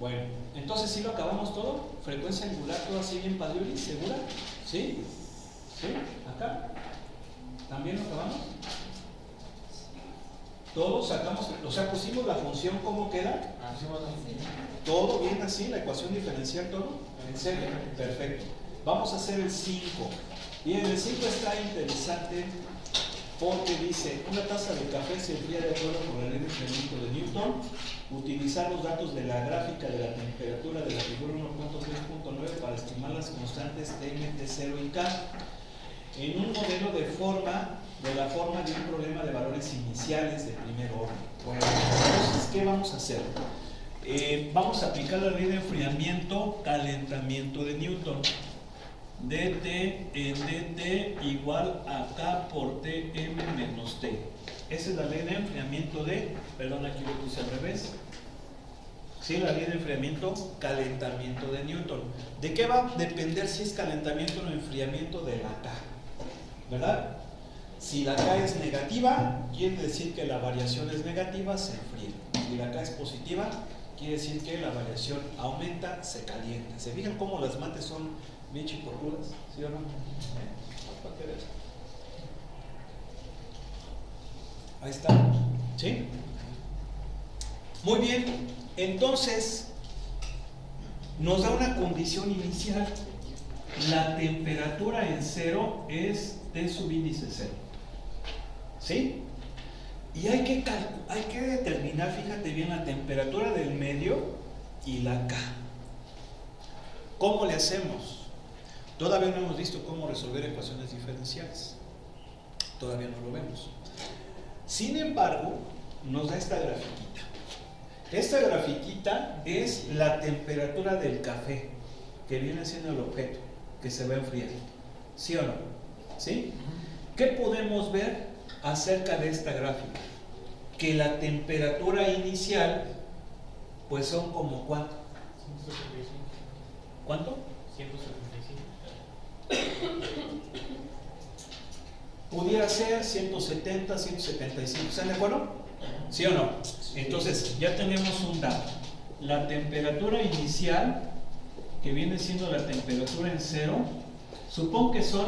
Bueno, entonces ¿sí lo acabamos todo? Frecuencia angular, todo así bien padrioli, ¿segura? ¿Sí? ¿Sí? ¿Acá? ¿También lo acabamos? Todos sacamos, o sea, pusimos la función, ¿cómo queda? Todo bien así, la ecuación diferencial, todo. ¿En serio? Perfecto. Vamos a hacer el 5. Bien, el 5 está interesante porque dice, una taza de café se enfría de acuerdo con la ley de enfriamiento de Newton. Utilizar los datos de la gráfica de la temperatura de la figura 1.3.9 para estimar las constantes Tm, T0 y K en un modelo de la forma de un problema de valores iniciales de primer orden. Bueno, entonces, ¿qué vamos a hacer? Vamos a aplicar la ley de enfriamiento, calentamiento de Newton. dt en dt igual a K por Tm menos T. Esa es la ley de enfriamiento de, perdón, aquí lo puse al revés. Sí, la ley de enfriamiento, calentamiento de Newton. ¿De qué va a depender si es calentamiento o enfriamiento? De la K, ¿verdad? Si la K es negativa, quiere decir que la variación es negativa, se enfría. Si la K es positiva, quiere decir que la variación aumenta, se calienta. ¿Se fijan cómo las mates son bien chipotudas? ¿Sí o no? Para que veas. Ahí está. ¿Sí? Muy bien. Entonces, nos da una condición inicial. La temperatura en cero es T sub índice 0. ¿Sí? Y hay que determinar, fíjate bien, la temperatura del medio y la K. ¿Cómo le hacemos? Todavía no hemos visto cómo resolver ecuaciones diferenciales. Todavía no lo vemos. Sin embargo, nos da esta grafiquita. Esta grafiquita es la temperatura del café, que viene siendo el objeto, que se va a enfriar. ¿Sí o no? ¿Sí? ¿Qué podemos ver acerca de esta gráfica? Que la temperatura inicial, pues son como ¿cuánto? 175. ¿Cuánto? 175. Pudiera ser 170, 175. ¿Están de acuerdo? ¿Sí o no? Entonces, ya tenemos un dato. La temperatura inicial, que viene siendo la temperatura en cero, supongo que son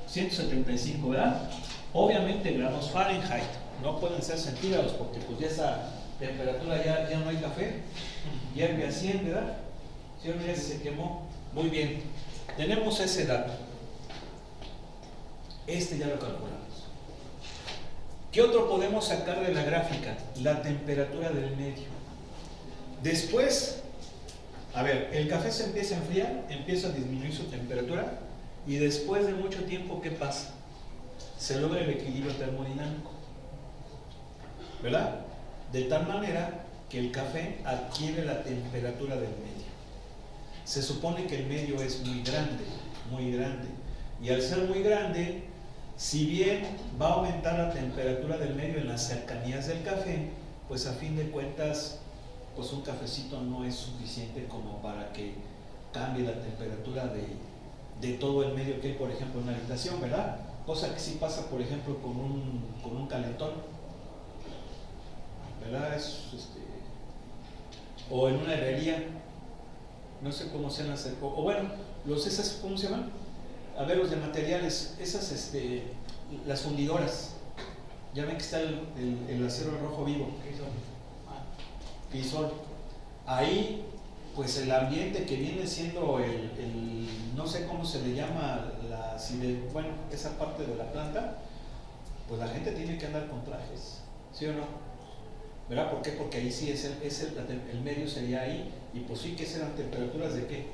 175, ¿verdad? Obviamente grados Fahrenheit, no pueden ser centígrados porque pues ya esa temperatura ya no hay café, ya envía 100, ¿verdad? ¿Sí o no? Ya se quemó. Muy bien, tenemos ese dato. Este ya lo calculamos. ¿Qué otro podemos sacar de la gráfica? La temperatura del medio. Después, a ver, el café se empieza a enfriar, empieza a disminuir su temperatura y después de mucho tiempo, ¿qué pasa? Se logra el equilibrio termodinámico, ¿verdad? De tal manera que el café adquiere la temperatura del medio. Se supone que el medio es muy grande, y al ser muy grande, si bien va a aumentar la temperatura del medio en las cercanías del café, pues a fin de cuentas, pues un cafecito no es suficiente como para que cambie la temperatura de todo el medio que hay, por ejemplo, en una habitación, ¿verdad? Cosa que sí pasa, por ejemplo, con un calentón, ¿verdad? O en una herrería, no sé cómo sean las, o bueno, esas, ¿cómo se llaman? A ver, los de materiales, esas, las fundidoras, ya ven que está el acero rojo vivo, Crisol. Ahí, pues el ambiente que viene siendo no sé cómo se le llama, bueno, esa parte de la planta, pues la gente tiene que andar con trajes, ¿sí o no? ¿Verdad? ¿Por qué? Porque ahí sí el medio sería ahí, y pues sí que serán temperaturas de ¿qué?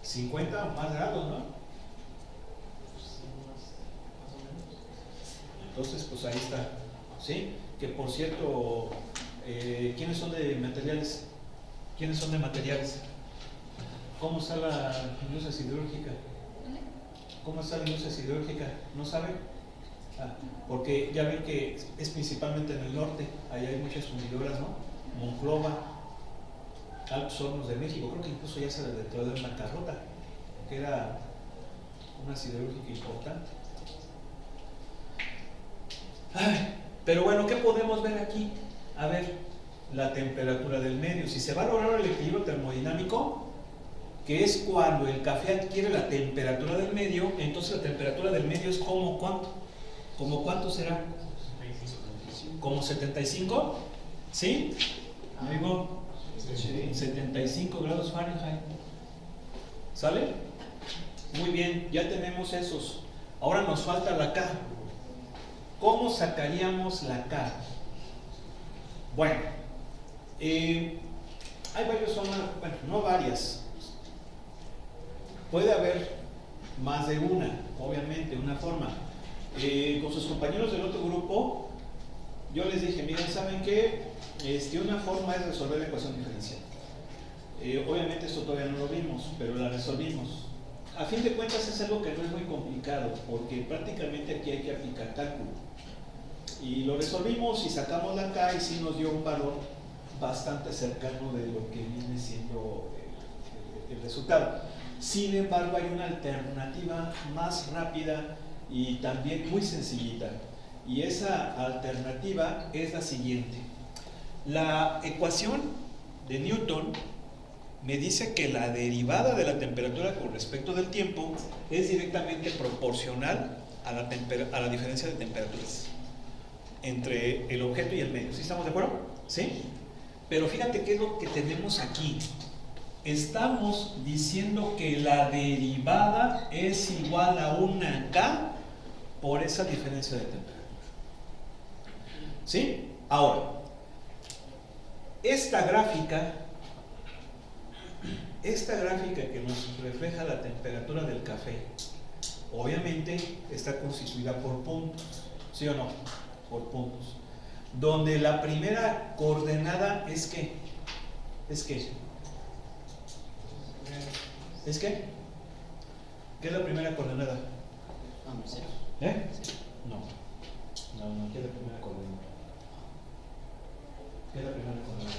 50 o más grados, ¿no? Entonces, pues ahí está, ¿sí? Que por cierto, ¿quiénes son de materiales? ¿Quiénes son de materiales? ¿Cómo está la industria siderúrgica? ¿Cómo está la industria siderúrgica? ¿No saben? Porque ya ven que es principalmente en el norte, ahí hay muchas fundidoras, ¿no? Monclova, Altos Hornos de México, creo que incluso ya se declaró de una carrota, que era una siderúrgica importante. Pero bueno, ¿qué podemos ver aquí? A ver, la temperatura del medio. Si se va a lograr el equilibrio termodinámico, que es cuando el café adquiere la temperatura del medio, entonces la temperatura del medio es como ¿cuánto? ¿Como cuánto será? ¿Como 75? ¿Sí? Amigo, 75 grados Fahrenheit. ¿Sale? Muy bien, ya tenemos esos. Ahora nos falta la K. ¿Cómo sacaríamos la K? Bueno, hay varias formas, bueno, no varias. Puede haber más de una, obviamente, una forma. Con sus compañeros del otro grupo, yo les dije, miren, ¿saben qué? Una forma es resolver la ecuación diferencial. Obviamente esto todavía no lo vimos, pero la resolvimos. A fin de cuentas es algo que no es muy complicado, porque prácticamente aquí hay que aplicar cálculo. Y lo resolvimos y sacamos la K y sí nos dio un valor bastante cercano de lo que viene siendo el resultado. Sin embargo, hay una alternativa más rápida y también muy sencillita. Y esa alternativa es la siguiente. La ecuación de Newton me dice que la derivada de la temperatura con respecto del tiempo es directamente proporcional a la diferencia de temperaturas entre el objeto y el medio. ¿Sí estamos de acuerdo? ¿Sí? Pero fíjate qué es lo que tenemos aquí. Estamos diciendo que la derivada es igual a una K por esa diferencia de temperatura. ¿Sí? Ahora, esta gráfica que nos refleja la temperatura del café, obviamente está constituida por puntos, ¿sí o no? Por puntos. Donde la primera coordenada es ¿qué? ¿Es qué? ¿Es qué? ¿Qué es la primera coordenada? ¿Eh? No, ¿qué es la primera coordenada? ¿Qué es la primera coordenada?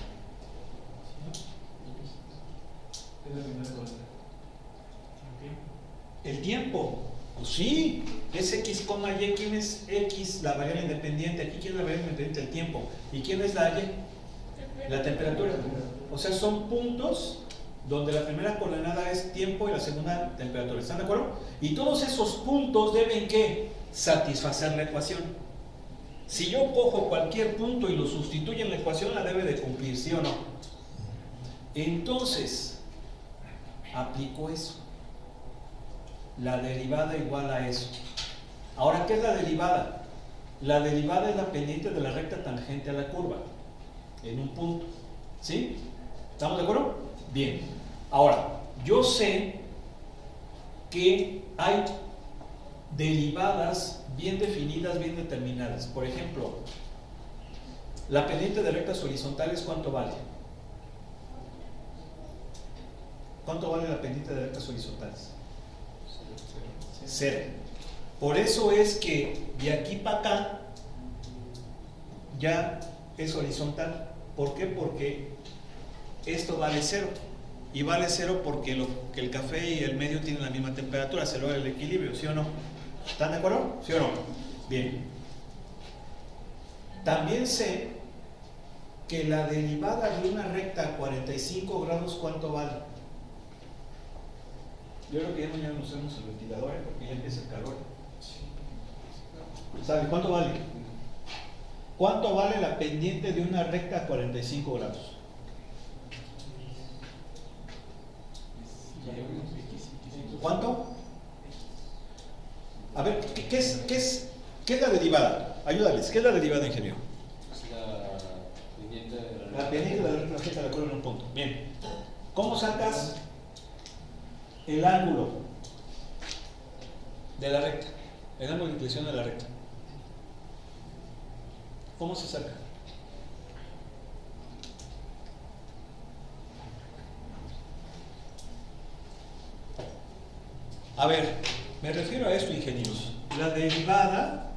¿Qué es la primera coordenada? El tiempo. Pues sí, es X, Y. ¿Quién es X? La variable independiente. Aquí, ¿quién es la variable independiente? El tiempo. ¿Y quién es la Y? La temperatura. O sea, son puntos donde la primera coordenada es tiempo y la segunda temperatura. ¿Están de acuerdo? Y todos esos puntos deben ¿qué? Satisfacer la ecuación. Si yo cojo cualquier punto y lo sustituyo en la ecuación, la debe de cumplir, ¿sí o no? Entonces, aplico eso. La derivada igual a eso. Ahora, ¿qué es la derivada? La derivada es la pendiente de la recta tangente a la curva en un punto. ¿Sí? ¿Estamos de acuerdo? Bien. Ahora, yo sé que hay derivadas bien definidas, bien determinadas. Por ejemplo, la pendiente de rectas horizontales, ¿cuánto vale? ¿Cuánto vale la pendiente de rectas horizontales? 0. Por eso es que de aquí para acá ya es horizontal. ¿Por qué? Porque esto vale 0. Y vale 0 porque que el café y el medio tienen la misma temperatura, se logra el equilibrio, ¿sí o no? ¿Están de acuerdo? ¿Sí o no? Bien. También sé que la derivada de una recta a 45 grados, ¿cuánto vale? Yo creo que ya mañana nos usamos el ventilador, porque ya empieza el calor. ¿Sabe cuánto vale? ¿Cuánto vale la pendiente de una recta a 45 grados? ¿Cuánto? A ver, ¿qué es la derivada? Ayúdales, ¿qué es la derivada, ingeniero? La pendiente de la recta de la curva en un punto. Bien. ¿Cómo sacas el ángulo de la recta? El ángulo de inclinación de la recta. ¿Cómo se saca? A ver, me refiero a esto, ingenieros. La derivada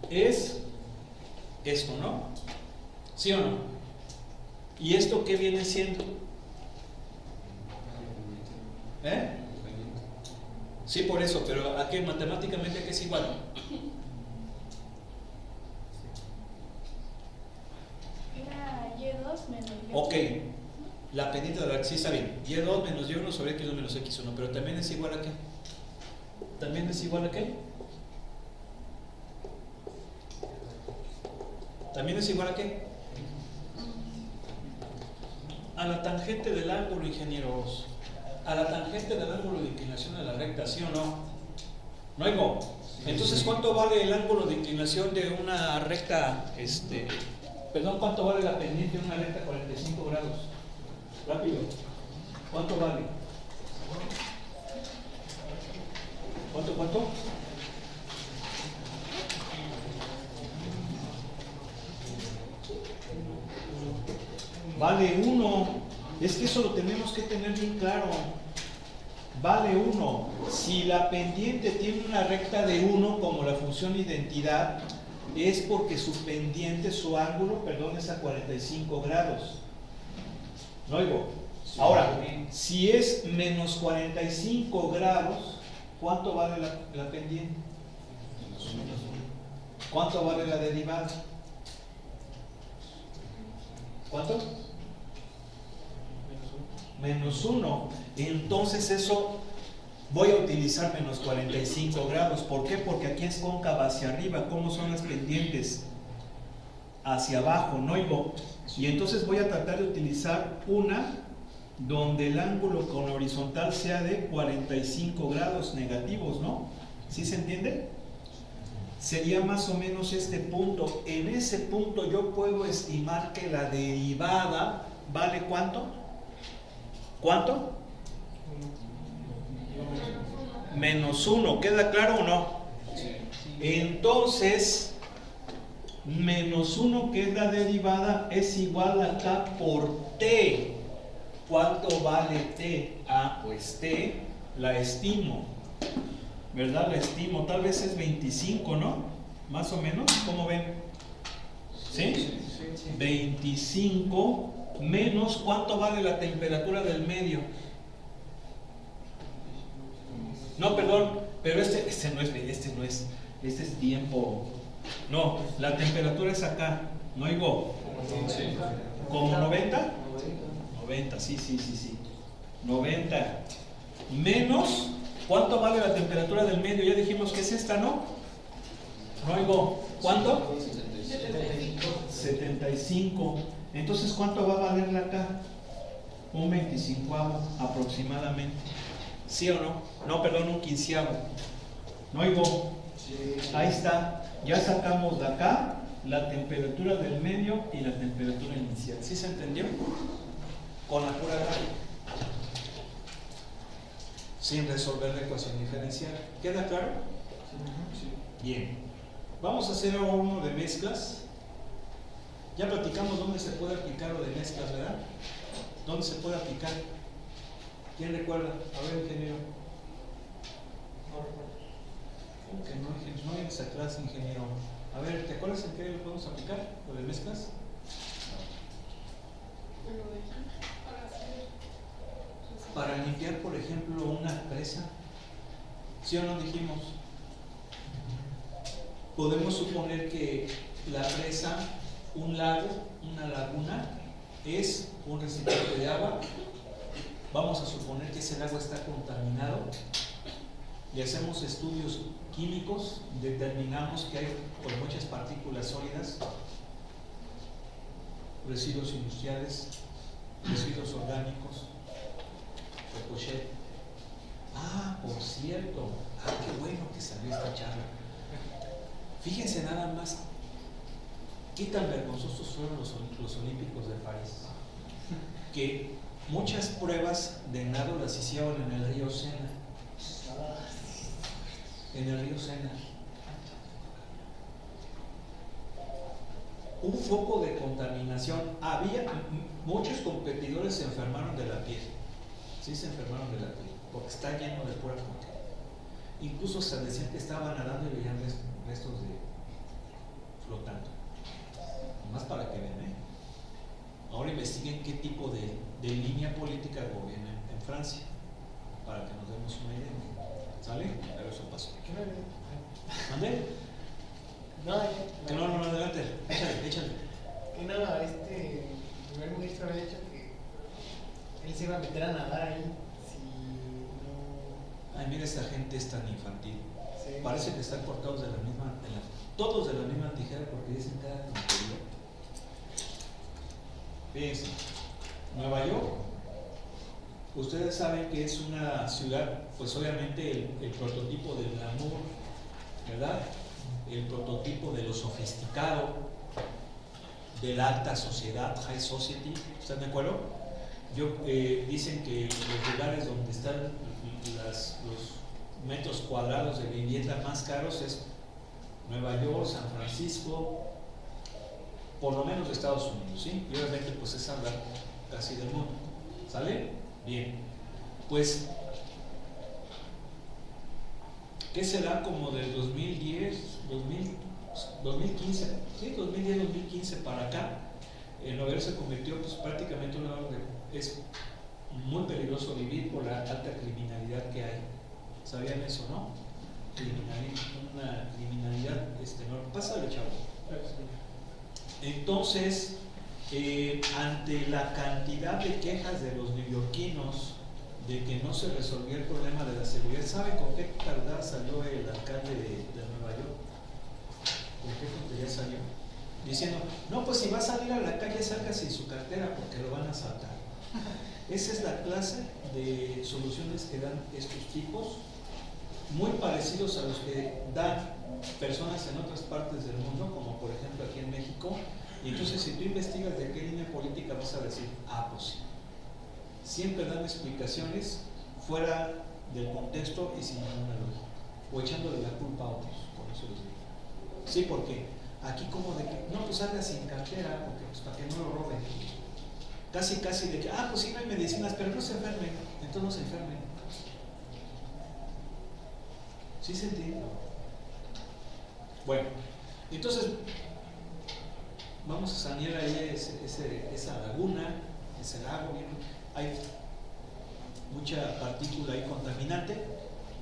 es esto, ¿no? ¿Sí o no? ¿Y esto qué viene siendo? ¿Eh? Sí, por eso, pero ¿a qué? Matemáticamente, ¿a qué es igual? menos Y. Ok, la pendiente de la recta, sí está bien. Y2 menos Y1 sobre X2 menos X1, pero también es igual a qué? ¿También es igual a qué? ¿También es igual a qué? A la tangente del ángulo, ingenieros. A la tangente del ángulo de inclinación de la recta, ¿sí o no? ¿No oigo? Entonces, ¿cuánto vale el ángulo de inclinación de una recta, perdón, cuánto vale la pendiente de una recta 45 grados? Rápido. ¿Cuánto vale? ¿Cuánto? Vale 1. Es que eso lo tenemos que tener bien claro. Vale 1. Si la pendiente tiene una recta de 1 como la función identidad, es porque su pendiente, su ángulo, perdón, es a 45 grados. ¿No oigo? Ahora, si es menos 45 grados, ¿cuánto vale la pendiente? ¿Cuánto vale la derivada? ¿Cuánto? Menos 1. Entonces eso voy a utilizar menos 45 grados. ¿Por qué? Porque aquí es cóncava hacia arriba. ¿Cómo son las pendientes? Hacia abajo, ¿no? Y entonces voy a tratar de utilizar una donde el ángulo con horizontal sea de 45 grados negativos, ¿no? ¿Sí se entiende? Sería más o menos este punto. En ese punto yo puedo estimar que la derivada vale ¿cuánto? ¿Cuánto? Menos 1. ¿Queda claro o no? Entonces, menos 1, que es la derivada, es igual a K por T. ¿Cuánto vale T? Ah, pues T la estimo. ¿Verdad? La estimo. Tal vez es 25, ¿no? Más o menos. ¿Cómo ven? ¿Sí? 25 menos ¿cuánto vale la temperatura del medio? No, perdón, pero este es tiempo. No, la temperatura es acá. ¿No oigo? ¿Como 90? 90, sí. 90 menos ¿cuánto vale la temperatura del medio? Ya dijimos que es esta, ¿no? ¿No oigo? ¿Cuánto? 75. Entonces, ¿cuánto va a valerla acá? Un 25avo aproximadamente. ¿Sí o no? No, perdón, un 15avo. ¿No oigo? Ahí está. Ya sacamos de acá la temperatura del medio y la temperatura inicial. ¿Sí se entendió? Con la pura gráfica. Sin resolver la ecuación diferencial. ¿Queda claro? Bien. Vamos a hacer ahora uno de mezclas. Ya platicamos dónde se puede aplicar lo de mezclas, ¿verdad? ¿Dónde se puede aplicar? ¿Quién recuerda? A ver, ingeniero. ¿Cómo que no hay esa clase, ingeniero? A ver, ¿te acuerdas en qué lo podemos aplicar? ¿Lo de mezclas? Para limpiar, por ejemplo, una presa. ¿Sí o no dijimos? Podemos suponer que la presa, un lago, una laguna, es un recipiente de agua. Vamos a suponer que ese lago está contaminado. Le hacemos estudios químicos, determinamos que hay por muchas partículas sólidas, residuos industriales, residuos orgánicos, ricochet. Ah, por cierto, qué bueno que salió esta charla. Fíjense nada más qué tan vergonzosos fueron los Olímpicos de París, que muchas pruebas de nado las hicieron en el río Sena. En el río Sena. Un foco de contaminación. Había muchos competidores se enfermaron de la piel. Sí, se enfermaron de la piel, porque está lleno de pura contaminación. Incluso se decían que estaban nadando y veían restos de flotando. Más para que vean, Ahora investiguen qué tipo de línea política gobierna en Francia, para que nos demos una idea. ¿Sale? Pero eso pasó. ¿Mande? No, adelante. Échale. que no, primer ministro había dicho que él se iba a meter a nadar ahí si no. Ay, mira, esta gente es tan infantil. Sí. Parece que están cortados de la misma, todos de la misma tijera porque dicen cada tontería. Fíjense, Nueva York, ustedes saben que es una ciudad, pues obviamente el prototipo del glamour, ¿verdad? El prototipo de lo sofisticado, de la alta sociedad, high society, ¿están de acuerdo? Dicen que los lugares donde están los metros cuadrados de vivienda más caros es Nueva York, San Francisco, por lo menos de Estados Unidos, ¿sí? Y obviamente pues es hablar casi del mundo, ¿sale? Bien, pues ¿qué será como del 2010, 2015? Sí, 2010, 2015 para acá, Nueva York se convirtió pues prácticamente en un lugar donde es muy peligroso vivir por la alta criminalidad que hay. ¿Sabían eso, no? Una criminalidad enorme. Pásale, chavo. Entonces, ante la cantidad de quejas de los neoyorquinos de que no se resolvió el problema de la seguridad, ¿sabe con qué tardar salió el alcalde de Nueva York? ¿Con qué tontería salió? Diciendo, no, pues si va a salir a la calle, salga sin su cartera porque lo van a asaltar. Esa es la clase de soluciones que dan estos tipos, muy parecidos a los que dan personas en otras partes del mundo, como por ejemplo aquí en México. Y entonces si tú investigas de qué línea política vas a decir, pues sí. Siempre dan explicaciones fuera del contexto y sin ninguna lógica, o echándole la culpa a otros, por eso les digo. Sí, porque aquí como de que, no, pues salga sin cartera, porque pues para que no lo roben. Casi de que, pues sí no hay medicinas, pero no se enfermen, entonces no se enfermen. ¿Sí se entiende? Bueno, entonces vamos a sanear ahí esa laguna, ese lago, hay mucha partícula ahí contaminante,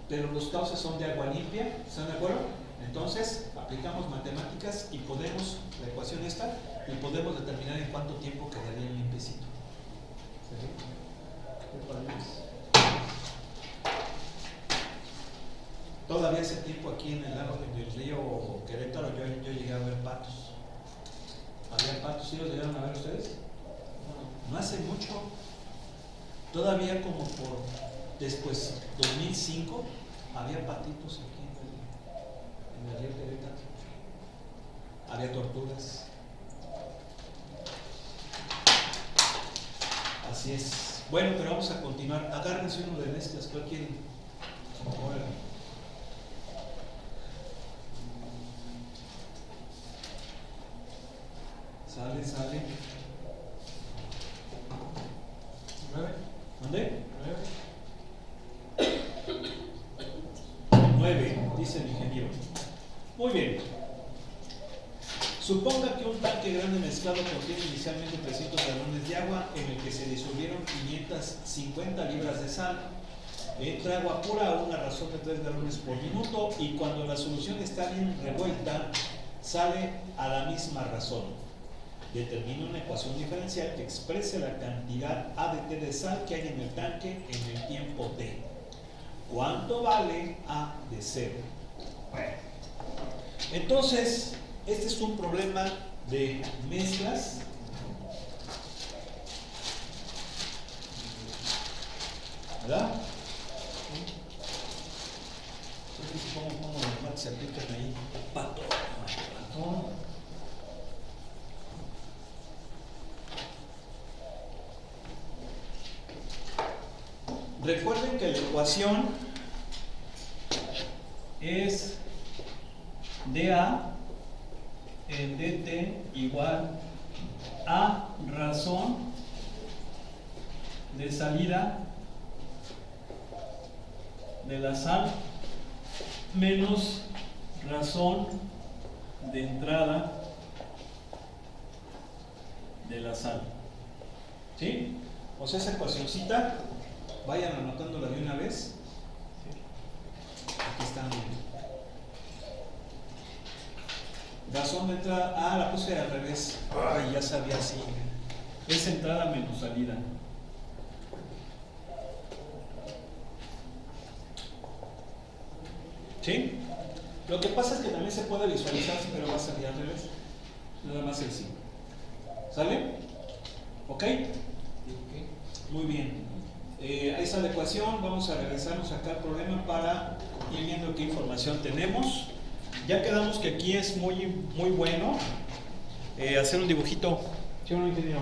pero los cauces son de agua limpia, ¿están de acuerdo? Entonces aplicamos matemáticas y podemos, la ecuación esta, y podemos determinar en cuánto tiempo quedaría limpiecito. ¿Sí? Todavía hace tiempo aquí en el lago, en el río Querétaro, yo llegué a ver patos. ¿Había patos? ¿Sí los llegaron a ver ustedes? No hace mucho. Todavía como por después, 2005, había patitos aquí en el río Querétaro. Había tortugas. Así es. Bueno, pero vamos a continuar. Agárrense uno de mezclas, ¿cuál quieren? Ahora. Sale. 9. ¿Dónde? 9, dice el ingeniero. Muy bien. Suponga que un tanque grande mezclado contiene inicialmente 300 galones de agua en el que se disolvieron 550 libras de sal. Entra agua pura a una razón de 3 galones por minuto y cuando la solución está bien revuelta, sale a la misma razón. Determina una ecuación diferencial que exprese la cantidad A de T de sal que hay en el tanque en el tiempo T. ¿Cuánto vale A de 0? Bueno, entonces, este es un problema de mezclas. ¿Verdad? Entonces, ¿cómo los mates se aplican ahí? Pato. Recuerden que la ecuación es dA en dt igual a razón de salida de la sal menos razón de entrada de la sal. ¿Sí? O sea, esa ecuacióncita, vayan anotándola de una vez. Aquí están. Razón de entrada. La puse al revés. Ay, ya sabía así. es entrada menos salida. ¿Sí? Lo que pasa es que también se puede visualizar, pero va a salir al revés. Nada más el 5. ¿Sale? ¿Ok? Muy bien. A esa adecuación vamos a regresarnos acá al problema para ir viendo qué información tenemos. Ya quedamos que aquí es muy bueno hacer un dibujito. ¿Sí o no, ingeniero?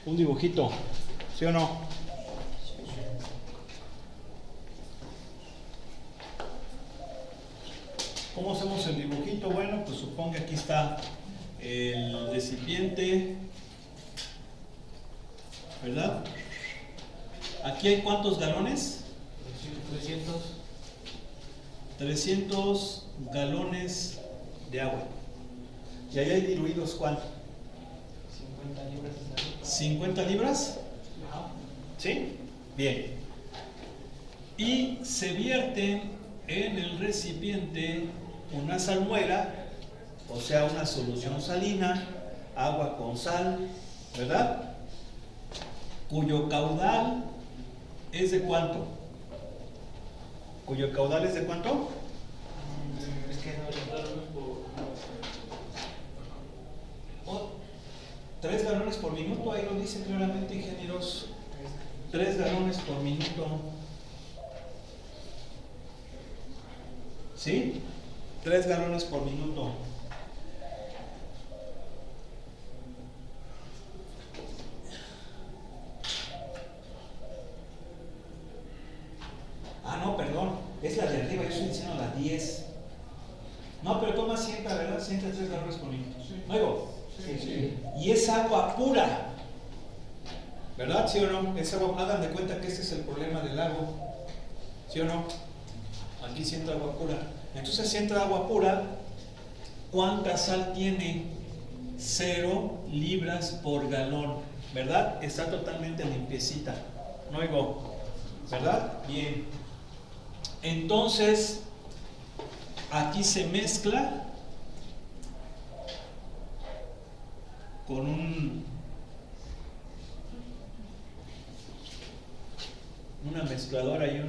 Un dibujito, ¿sí o no? ¿Cómo hacemos el dibujito? Bueno, pues supongo que aquí está el recipiente, ¿verdad? Aquí hay ¿cuántos galones? 300 galones de agua. ¿Y ahí hay diluidos cuánto? 50 libras. ¿50 libras? ¿Sí? Bien. Y se vierte en el recipiente una salmuera, o sea, una solución salina, agua con sal, ¿verdad? Cuyo caudal es de ¿cuánto? ¿Cuyo caudal es de cuánto? Es que no, 3 galones por minuto, ahí lo dice claramente, ingenieros. 3 galones por minuto. ¿Sí? 3 galones por minuto. Ah, no, perdón. Es la de arriba, yo estoy diciendo la 10. No, pero toma sienta, ¿verdad? Sienta 3 galones por minuto. ¿Luego? Sí. Y es agua pura, ¿verdad? ¿Sí o no? Es agua, hagan de cuenta que este es el problema del lago, ¿sí o no? Aquí sienta agua pura. Entonces, si entra agua pura, ¿cuánta sal tiene? 0 libras por galón, ¿verdad? Está totalmente limpiecita. No oigo, ¿verdad? Bien. Entonces, aquí se mezcla con una mezcladora y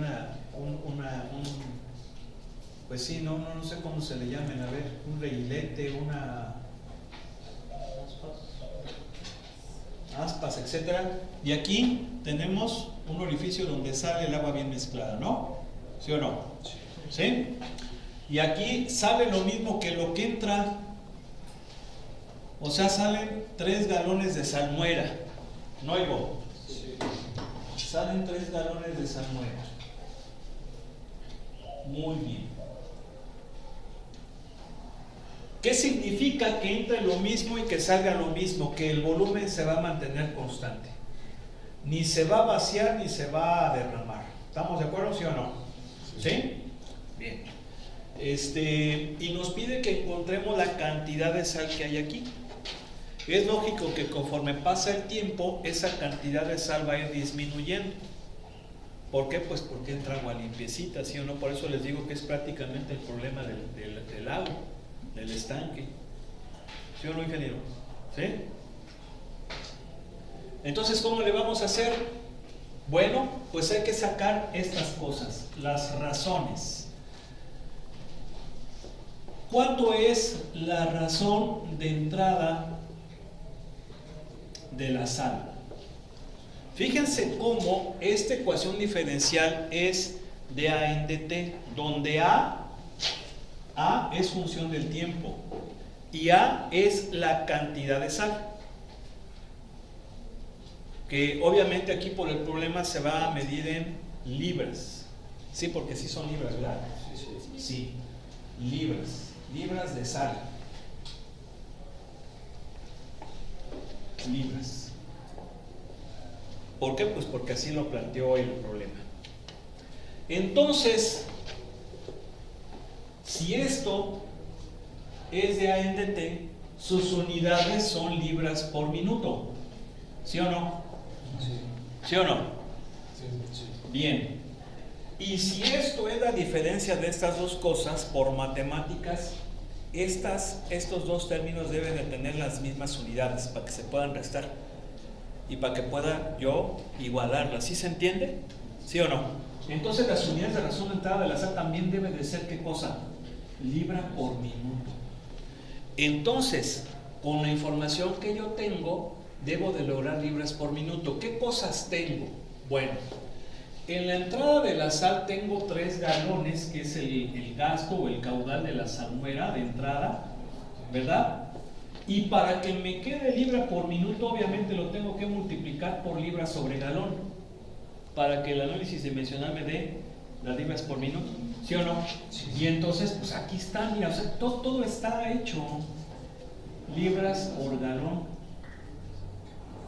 pues sí, no sé cómo se le llamen, a ver, un reguilete, aspas, etcétera. Y aquí tenemos un orificio donde sale el agua bien mezclada, ¿no? ¿Sí o no? ¿Sí? Y aquí sale lo mismo que lo que entra. O sea, salen 3 galones de salmuera. ¿No oigo? Sí. Salen 3 galones de salmuera. Muy bien. ¿Qué significa que entre lo mismo y que salga lo mismo? Que el volumen se va a mantener constante. Ni se va a vaciar ni se va a derramar. ¿Estamos de acuerdo, sí o no? ¿Sí? Bien. Y nos pide que encontremos la cantidad de sal que hay aquí. Es lógico que conforme pasa el tiempo, esa cantidad de sal va a ir disminuyendo. ¿Por qué? Pues porque entra agua limpiecita, ¿sí o no? Por eso les digo que es prácticamente el problema del agua, del estanque. ¿Sí o no, ingeniero? ¿Sí? Entonces, ¿cómo le vamos a hacer? Bueno, pues hay que sacar estas cosas, las razones. ¿Cuánto es la razón de entrada de la sal? Fíjense cómo esta ecuación diferencial es de A en dt, donde A es función del tiempo y A es la cantidad de sal, que obviamente aquí por el problema se va a medir en libras. Sí, porque sí son libras, ¿verdad? Sí, libras de sal. Libras. ¿Por qué? Pues porque así lo planteó el problema. Entonces, si esto es de A en dt, sus unidades son libras por minuto. ¿Sí o no? Sí. ¿Sí o no? Sí. Bien. Y si esto es la diferencia de estas dos cosas, por matemáticas, estos dos términos deben de tener las mismas unidades para que se puedan restar y para que pueda yo igualarlas. ¿Sí se entiende? ¿Sí o no? Entonces las unidades de razón de entrada de la sal también deben de ser, ¿qué cosa? Libra por minuto. Entonces, con la información que yo tengo, debo de lograr libras por minuto. ¿Qué cosas tengo? Bueno, en la entrada de la sal tengo 3 galones, que es el gasto o el caudal de la salmuera de entrada, ¿verdad? Y para que me quede libra por minuto, obviamente lo tengo que multiplicar por libra sobre galón, para que el análisis dimensional me dé las libras por minuto, ¿sí o no? Sí. Y entonces, pues aquí está, mira, o sea, todo está hecho, libras por galón.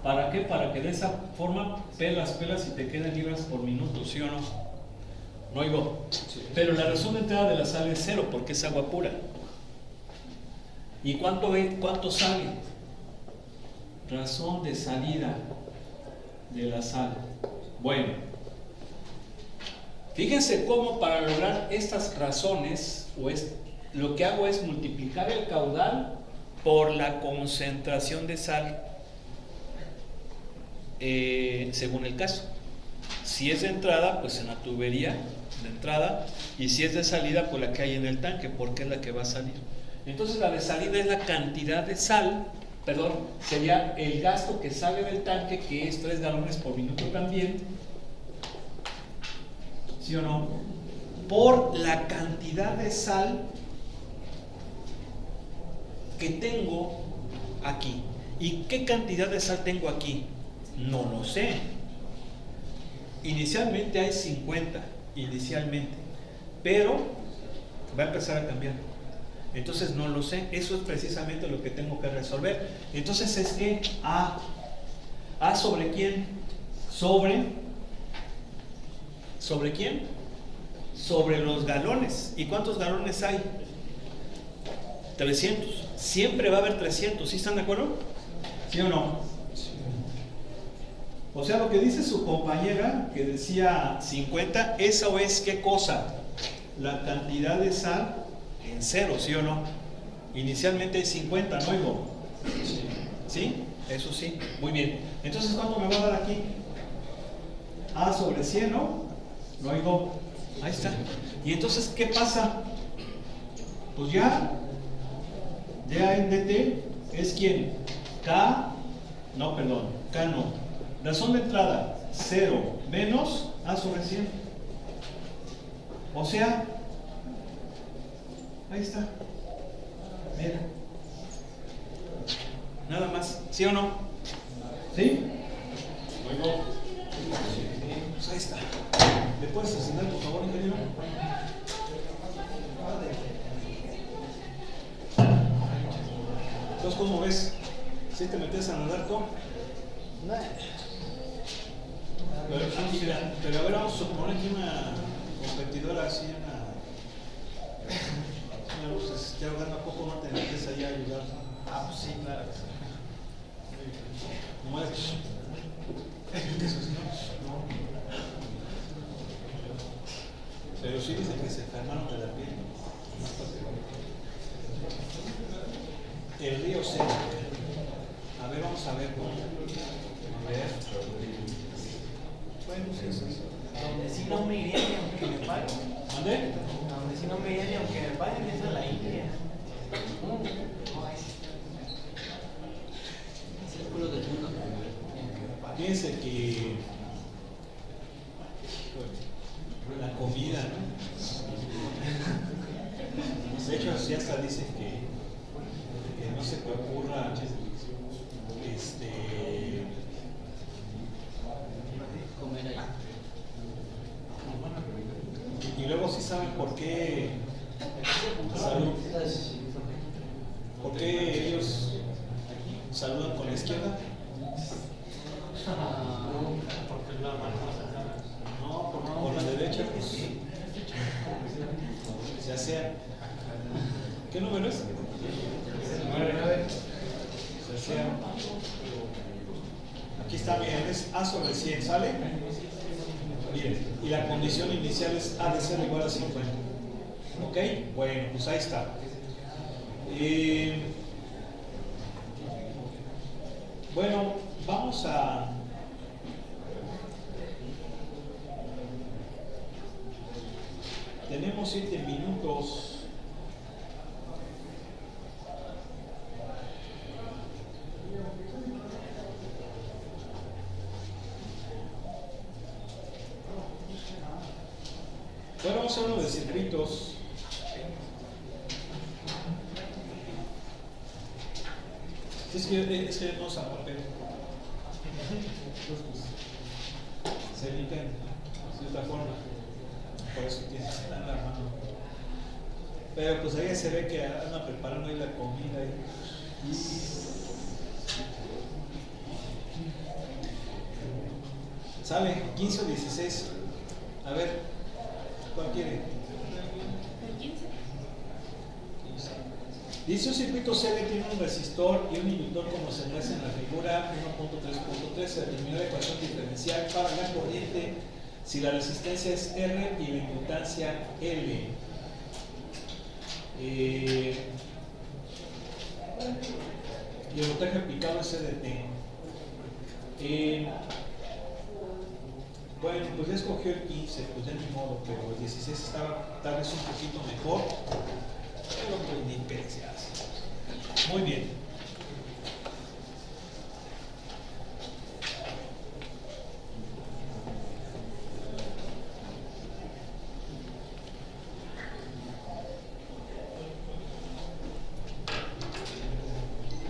¿Para qué? Para que de esa forma pelas y te queden libras por minuto, ¿sí o no? No oigo. Sí. Pero la razón de entrada de la sal es 0 porque es agua pura. ¿Y cuánto sale? Razón de salida de la sal. Bueno, fíjense cómo para lograr estas razones, lo que hago es multiplicar el caudal por la concentración de sal. Según el caso, si es de entrada, pues en la tubería de entrada, y si es de salida, pues la que hay en el tanque, porque es la que va a salir. Entonces la de salida es la cantidad de sal, sería el gasto que sale del tanque, que es 3 galones por minuto también, ¿sí o no? Por la cantidad de sal que tengo aquí. ¿Y qué cantidad de sal tengo aquí? No lo sé. Inicialmente hay 50, pero va a empezar a cambiar. Entonces no lo sé. Eso es precisamente lo que tengo que resolver. Entonces es que A sobre quién? ¿Sobre quién? Sobre los galones. ¿Y cuántos galones hay? 300. Siempre va a haber 300. ¿Sí están de acuerdo? ¿Sí o no? O sea, lo que dice su compañera, que decía 50, ¿eso es qué cosa? La cantidad de sal en 0, ¿sí o no? Inicialmente hay 50, ¿no oigo? ¿Sí? Eso sí, muy bien. Entonces, ¿cuánto me va a dar aquí? A sobre 100, ¿no? ¿No oigo? Ahí está. Y entonces, ¿qué pasa? Pues ya, D en DT es ¿quién? K no. Razón de entrada, 0 menos A sobre 100. O sea, ahí está. Mira. Nada más. ¿Sí o no? ¿Sí? Luego. Pues ahí está. ¿Le puedes asignar, por favor, ingeniero? Entonces, ¿cómo ves? ¿Sí te metes a nadar tú? No. Pero a ver, vamos a suponer que una competidora así, una luz se esté ahogando, ¿a poco no te metes ahí a ayudar? Ah, pues sí, claro. No es. Eso sí, no. Pero sí dicen que se enfermaron de la piel. El río seco. A ver, vamos a ver. A ver. Bueno, sí, sí. Donde sí no me iría ni aunque me paguen. ¿Dónde? Donde sí no me iría ni aunque me paguen es a la India. Círculo del mundo. Fíjense que la comida, ¿no? De hecho, así hasta dicen que no se te ocurra comer ahí. Y luego sí saben por qué ¿por qué ellos saludan con la izquierda? Porque la mano no, porque con la derecha pues se hacía. ¿Qué número es? 9. Se hacía. Aquí está bien, es A sobre 100, ¿sale? Bien, y la condición inicial es A de 0 igual a 50. ¿Ok? Bueno, pues ahí está. Bueno, vamos a... Tenemos 7 minutos. Bueno, vamos a hacer uno de circuitos. Es que no usa papel. Se limpian de otra forma. Por eso tienes que estar en la mano. Pero pues ahí se ve que andan preparando ahí la comida. Sale 15 o 16. A ver, ¿cuál quiere? ¿El 15? Dice un circuito serie tiene un resistor y un inductor como se muestra en la figura 1.3.3. Se determinó la ecuación diferencial para la corriente si la resistencia es R y la inductancia L. Y el voltaje aplicado es CDT. Bueno, pues ya escogió el 15, pues de mi modo, pero el 16 estaba tal vez un poquito mejor. Pero pues ni pensas. Muy bien.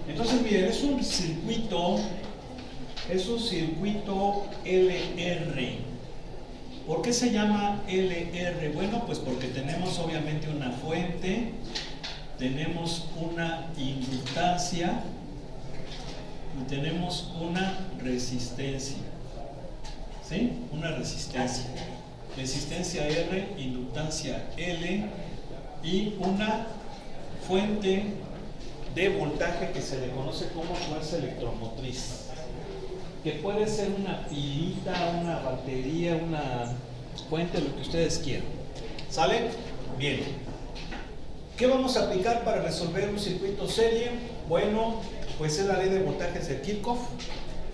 Entonces, miren, es un circuito LR. ¿Por qué se llama LR? Bueno, pues porque tenemos obviamente una fuente, tenemos una inductancia y tenemos una resistencia. ¿Sí? Una resistencia. Resistencia R, inductancia L y una fuente de voltaje que se le conoce como fuerza electromotriz, que puede ser una pilita, una batería, una fuente, lo que ustedes quieran. ¿Sale? Bien. ¿Qué vamos a aplicar para resolver un circuito serie? Bueno, pues es la ley de voltajes de Kirchhoff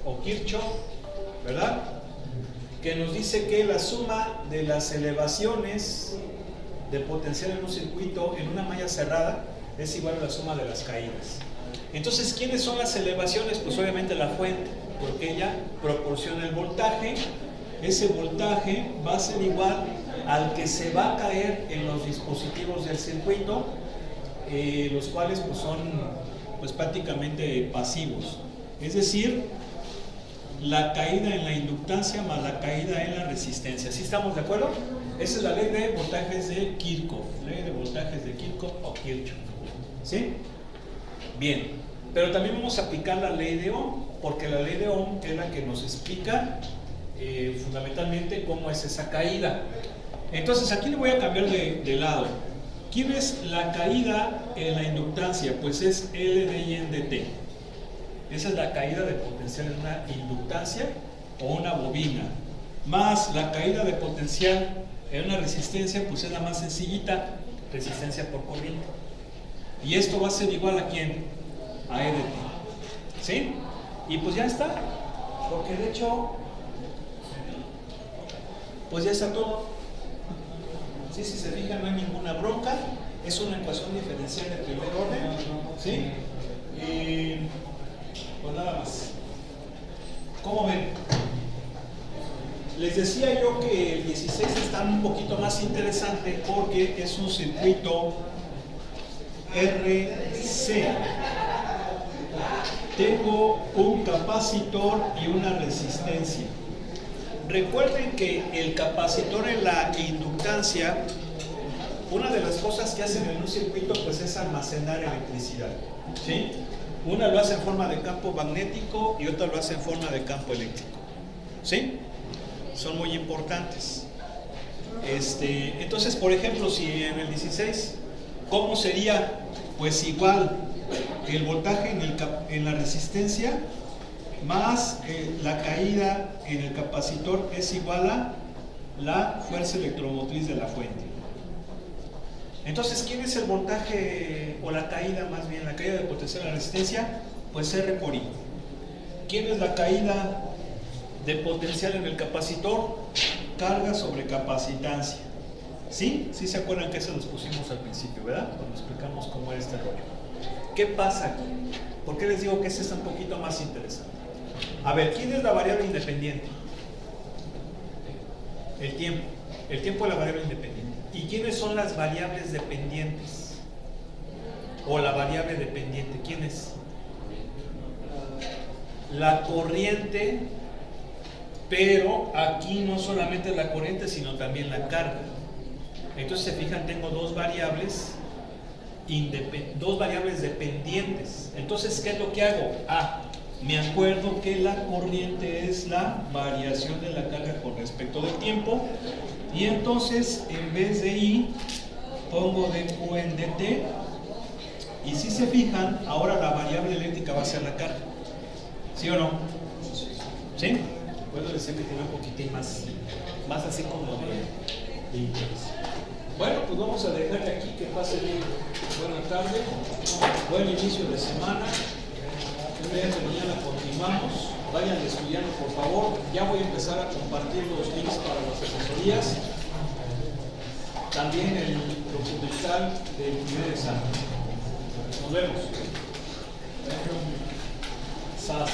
o Kirchhoff, ¿verdad? Que nos dice que la suma de las elevaciones de potencial en un circuito en una malla cerrada es igual a la suma de las caídas. Entonces, ¿quiénes son las elevaciones? Pues obviamente la fuente, porque ella proporciona el voltaje. Ese voltaje va a ser igual al que se va a caer en los dispositivos del circuito, los cuales pues son pues prácticamente pasivos. Es decir, la caída en la inductancia más la caída en la resistencia. ¿Sí estamos de acuerdo? Esa es la ley de voltajes de Kirchhoff, ley de voltajes de Kirchhoff o Kirchhoff. ¿Sí? Bien, pero también vamos a aplicar la ley de Ohm, porque la ley de Ohm es la que nos explica fundamentalmente cómo es esa caída. Entonces aquí le voy a cambiar de lado. ¿Quién es la caída en la inductancia? Pues es L de I en dt. Esa es la caída de potencial en una inductancia o una bobina. Más la caída de potencial en una resistencia, pues es la más sencillita, resistencia por corriente. Y esto va a ser igual a ¿quién? A E de t. ¿Sí? Y pues ya está. Porque de hecho, pues ya está todo. ¿Sí? Si se fijan, no hay ninguna bronca. Es una ecuación diferencial de primer orden. ¿Sí? Pues nada más. ¿Cómo ven? Les decía yo que el 16 está un poquito más interesante porque es un circuito RC. Tengo un capacitor y una resistencia. Recuerden que el capacitor en la inductancia, una de las cosas que hacen en un circuito pues es almacenar electricidad, ¿sí? Una lo hace en forma de campo magnético y otra lo hace en forma de campo eléctrico, ¿sí? Son muy importantes. Entonces, por ejemplo, si en el 16, ¿cómo sería? Pues igual, el voltaje en la resistencia más la caída en el capacitor es igual a la fuerza electromotriz de la fuente. Entonces, ¿quién es el voltaje o la caída, más bien la caída de potencial de la resistencia? Pues R por I. ¿Quién es la caída de potencial en el capacitor? Carga sobre capacitancia. ¿Sí? ¿Sí se acuerdan que eso los pusimos al principio, verdad? Cuando explicamos cómo era este rollo. ¿Qué pasa aquí? ¿Por qué les digo que este está un poquito más interesante? A ver, ¿quién es la variable independiente? El tiempo. El tiempo es la variable independiente. ¿Y quiénes son las variables dependientes? O la variable dependiente, ¿quién es? La corriente, pero aquí no solamente la corriente, sino también la carga. Entonces, se fijan, tengo dos variables dependientes. Entonces, ¿qué es lo que hago? Me acuerdo que la corriente es la variación de la carga con respecto del tiempo, y entonces en vez de I pongo dQ en dt, y si se fijan, ahora la variable eléctrica va a ser la carga. ¿Sí o no? ¿Sí? Puedo decir que tiene un poquitín más así como de interés. Bueno, pues vamos a dejarle aquí, que pase bien. Buena tarde, buen inicio de semana. El día de mañana continuamos. Vayan estudiando, por favor. Ya voy a empezar a compartir los links para las asesorías. También el documental del primer examen. Nos vemos. SAS.